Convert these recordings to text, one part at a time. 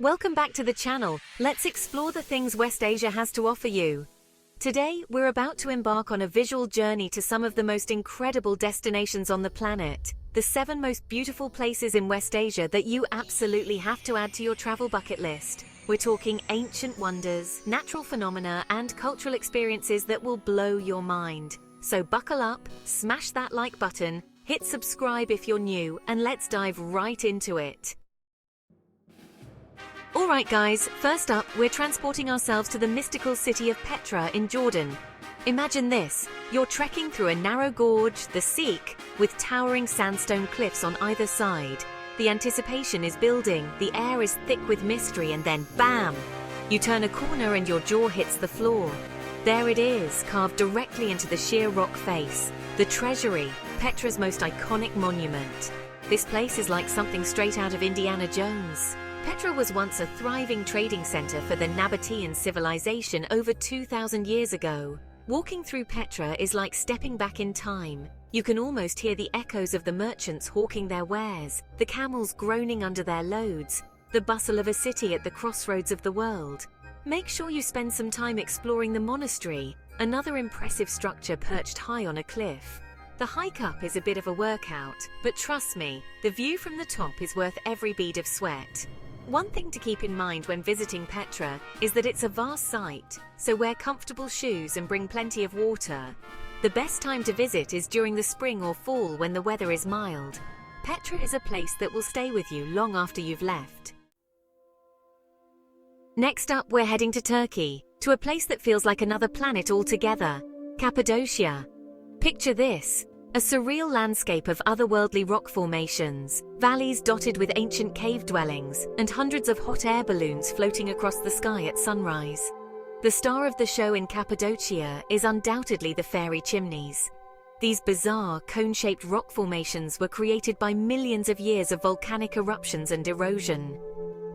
Welcome back to the channel. Let's explore the things West Asia has to offer you. Today, we're about to embark on a visual journey to some of the most incredible destinations on the planet. The 7 most beautiful places in West Asia that you absolutely have to add to your travel bucket list. We're talking ancient wonders, natural phenomena, and cultural experiences that will blow your mind. So buckle up, smash that like button, hit subscribe if you're new, and let's dive right into it. Alright guys, first up, we're transporting ourselves to the mystical city of Petra in Jordan. Imagine this, you're trekking through a narrow gorge, the Sikh, with towering sandstone cliffs on either side. The anticipation is building, the air is thick with mystery, and then BAM! You turn a corner and your jaw hits the floor. There it is, carved directly into the sheer rock face. The Treasury, Petra's most iconic monument. This place is like something straight out of Indiana Jones. Petra was once a thriving trading center for the Nabatean civilization over 2,000 years ago. Walking through Petra is like stepping back in time. You can almost hear the echoes of the merchants hawking their wares, the camels groaning under their loads, the bustle of a city at the crossroads of the world. Make sure you spend some time exploring the monastery, another impressive structure perched high on a cliff. The hike up is a bit of a workout, but trust me, the view from the top is worth every bead of sweat. One thing to keep in mind when visiting Petra is that it's a vast site, so wear comfortable shoes and bring plenty of water. The best time to visit is during the spring or fall when the weather is mild. Petra is a place that will stay with you long after you've left. Next up, we're heading to Turkey, to a place that feels like another planet altogether, Cappadocia. Picture this. A surreal landscape of otherworldly rock formations, valleys dotted with ancient cave dwellings, and hundreds of hot air balloons floating across the sky at sunrise. The star of the show in Cappadocia is undoubtedly the fairy Chimneys. These bizarre, cone-shaped rock formations were created by millions of years of volcanic eruptions and erosion.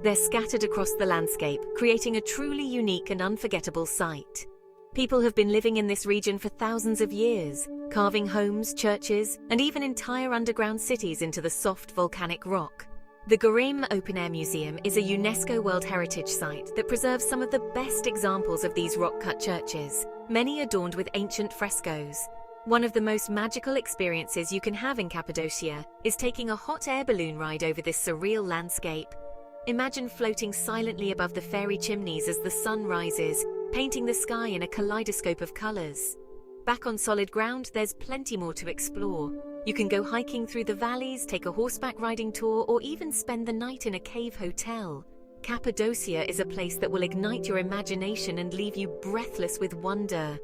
They're scattered across the landscape, creating a truly unique and unforgettable sight. People have been living in this region for thousands of years, carving homes, churches, and even entire underground cities into the soft volcanic rock. The Göreme Open Air Museum is a UNESCO World Heritage Site that preserves some of the best examples of these rock-cut churches, many adorned with ancient frescoes. One of the most magical experiences you can have in Cappadocia is taking a hot air balloon ride over this surreal landscape. Imagine floating silently above the fairy Chimneys as the sun rises, painting the sky in a kaleidoscope of colors. Back on solid ground, there's plenty more to explore. You can go hiking through the valleys, take a horseback riding tour, or even spend the night in a cave hotel. Cappadocia is a place that will ignite your imagination and leave you breathless with wonder.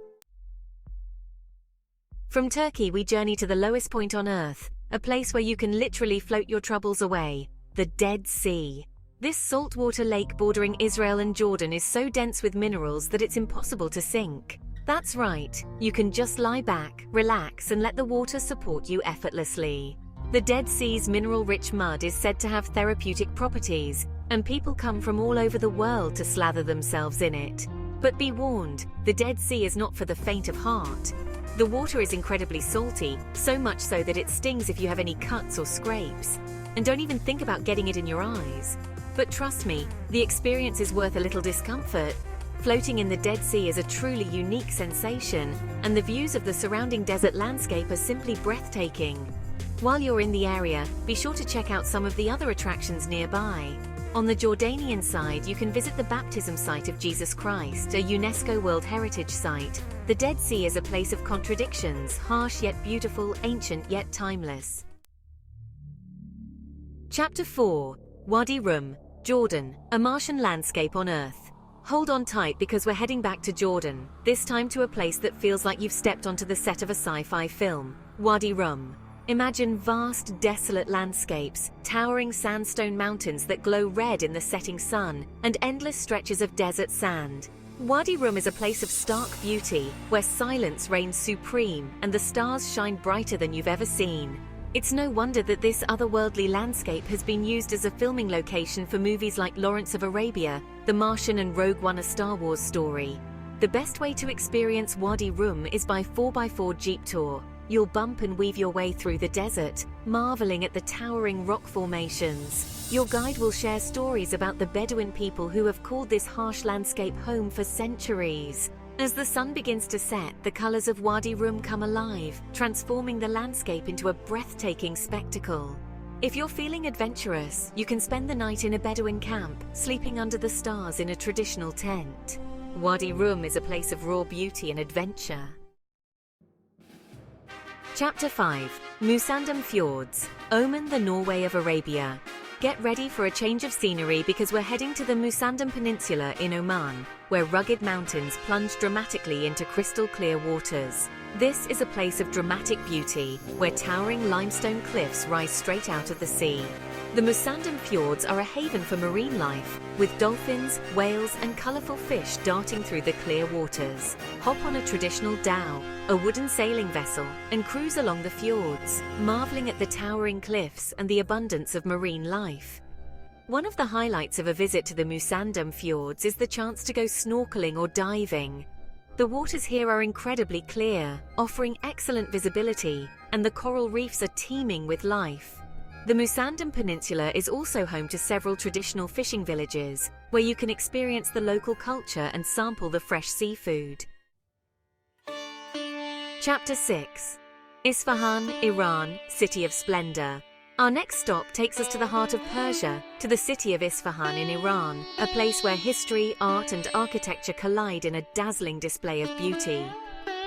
From Turkey, we journey to the lowest point on Earth, a place where you can literally float your troubles away, the Dead Sea. This saltwater lake bordering Israel and Jordan is so dense with minerals that it's impossible to sink. That's right, you can just lie back, relax, and let the water support you effortlessly. The Dead Sea's mineral-rich mud is said to have therapeutic properties, and people come from all over the world to slather themselves in it. But be warned, the Dead Sea is not for the faint of heart. The water is incredibly salty, so much so that it stings if you have any cuts or scrapes. And don't even think about getting it in your eyes. But trust me, the experience is worth a little discomfort. Floating in the Dead Sea is a truly unique sensation, and the views of the surrounding desert landscape are simply breathtaking. While you're in the area, be sure to check out some of the other attractions nearby. On the Jordanian side, you can visit the baptism site of Jesus Christ, a UNESCO World Heritage Site. The Dead Sea is a place of contradictions, harsh yet beautiful, ancient yet timeless. Chapter 4. Wadi Rum, Jordan, a Martian landscape on Earth. Hold on tight because we're heading back to Jordan, this time to a place that feels like you've stepped onto the set of a sci-fi film, Wadi Rum. Imagine vast, desolate landscapes, towering sandstone mountains that glow red in the setting sun, and endless stretches of desert sand. Wadi Rum is a place of stark beauty, where silence reigns supreme and the stars shine brighter than you've ever seen. It's no wonder that this otherworldly landscape has been used as a filming location for movies like Lawrence of Arabia, The Martian, and Rogue One: A Star Wars Story. The best way to experience Wadi Rum is by 4x4 Jeep tour. you'll bump and weave your way through the desert, marveling at the towering rock formations. Your guide will share stories about the Bedouin people who have called this harsh landscape home for centuries. As the sun begins to set, the colors of Wadi Rum come alive, transforming the landscape into a breathtaking spectacle. If you're feeling adventurous, you can spend the night in a Bedouin camp, sleeping under the stars in a traditional tent. Wadi Rum is a place of raw beauty and adventure. Chapter 5. Musandam Fjords, Oman, the Norway of Arabia. Get ready for a change of scenery because we're heading to the Musandam Peninsula in Oman, where rugged mountains plunge dramatically into crystal-clear waters. This is a place of dramatic beauty, where towering limestone cliffs rise straight out of the sea. The Musandam Fjords are a haven for marine life, with dolphins, whales, and colourful fish darting through the clear waters. Hop on a traditional dhow, a wooden sailing vessel, and cruise along the fjords, marvelling at the towering cliffs and the abundance of marine life. One of the highlights of a visit to the Musandam Fjords is the chance to go snorkeling or diving. The waters here are incredibly clear, offering excellent visibility, and the coral reefs are teeming with life. The Musandam Peninsula is also home to several traditional fishing villages, where you can experience the local culture and sample the fresh seafood. Chapter 6. Isfahan, Iran, City of Splendour. Our next stop takes us to the heart of Persia, to the city of Isfahan in Iran, a place where history, art, and architecture collide in a dazzling display of beauty.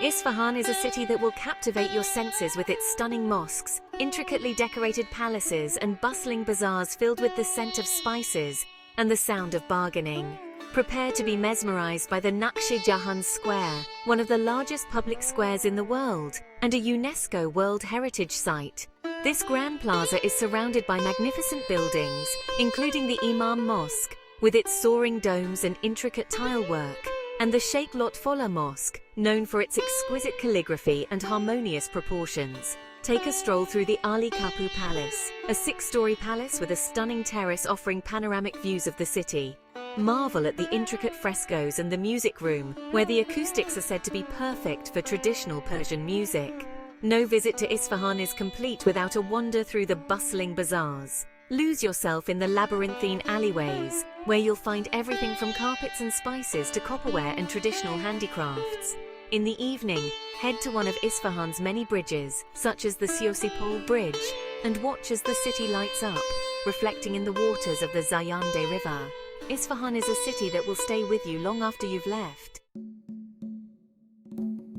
Isfahan is a city that will captivate your senses with its stunning mosques, intricately decorated palaces, and bustling bazaars filled with the scent of spices and the sound of bargaining. Prepare to be mesmerized by the Naqsh-e-Jahan Square, one of the largest public squares in the world, and a UNESCO World Heritage Site. This grand plaza is surrounded by magnificent buildings, including the Imam Mosque, with its soaring domes and intricate tile work, and the Sheikh Lotfollah Mosque, known for its exquisite calligraphy and harmonious proportions. Take a stroll through the Ali Kapu Palace, a 6-story palace with a stunning terrace offering panoramic views of the city. Marvel at the intricate frescoes and the music room, where the acoustics are said to be perfect for traditional Persian music. No visit to Isfahan is complete without a wander through the bustling bazaars. Lose yourself in the labyrinthine alleyways, where you'll find everything from carpets and spices to copperware and traditional handicrafts. In the evening, head to one of Isfahan's many bridges, such as the Siosipol Bridge, and watch as the city lights up, reflecting in the waters of the Zayande River. Isfahan is a city that will stay with you long after you've left.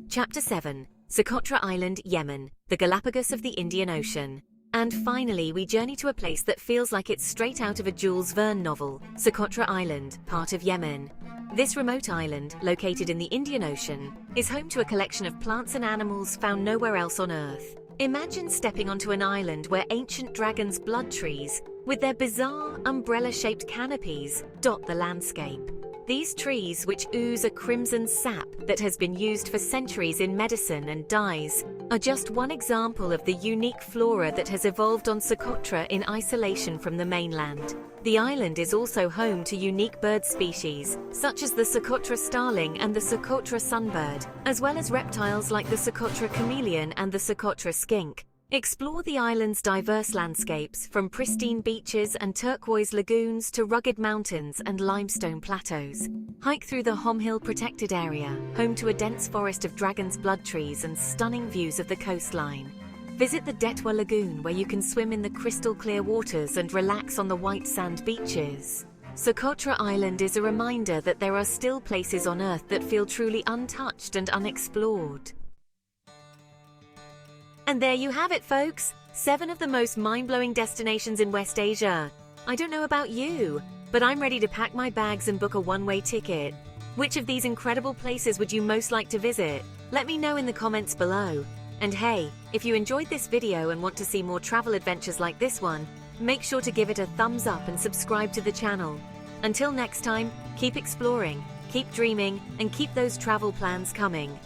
Chapter 7. Socotra Island, Yemen, the Galapagos of the Indian Ocean. And finally, we journey to a place that feels like it's straight out of a Jules Verne novel, Socotra Island, part of Yemen. This remote island, located in the Indian Ocean, is home to a collection of plants and animals found nowhere else on Earth. Imagine stepping onto an island where ancient dragons' blood trees, with their bizarre, umbrella-shaped canopies, dot the landscape. These trees, which ooze a crimson sap that has been used for centuries in medicine and dyes, are just one example of the unique flora that has evolved on Socotra in isolation from the mainland. The island is also home to unique bird species, such as the Socotra starling and the Socotra sunbird, as well as reptiles like the Socotra chameleon and the Socotra skink. Explore the island's diverse landscapes, from pristine beaches and turquoise lagoons to rugged mountains and limestone plateaus. Hike through the Hom Hill Protected Area, home to a dense forest of dragon's blood trees and stunning views of the coastline. Visit the Detwa Lagoon, where you can swim in the crystal-clear waters and relax on the white sand beaches. Socotra Island is a reminder that there are still places on Earth that feel truly untouched and unexplored. And there you have it, folks! 7 of the most mind-blowing destinations in West Asia. I don't know about you, but I'm ready to pack my bags and book a one-way ticket. Which of these incredible places would you most like to visit? Let me know in the comments below. And hey, if you enjoyed this video and want to see more travel adventures like this one, make sure to give it a thumbs up and subscribe to the channel. Until next time, keep exploring, keep dreaming, and keep those travel plans coming.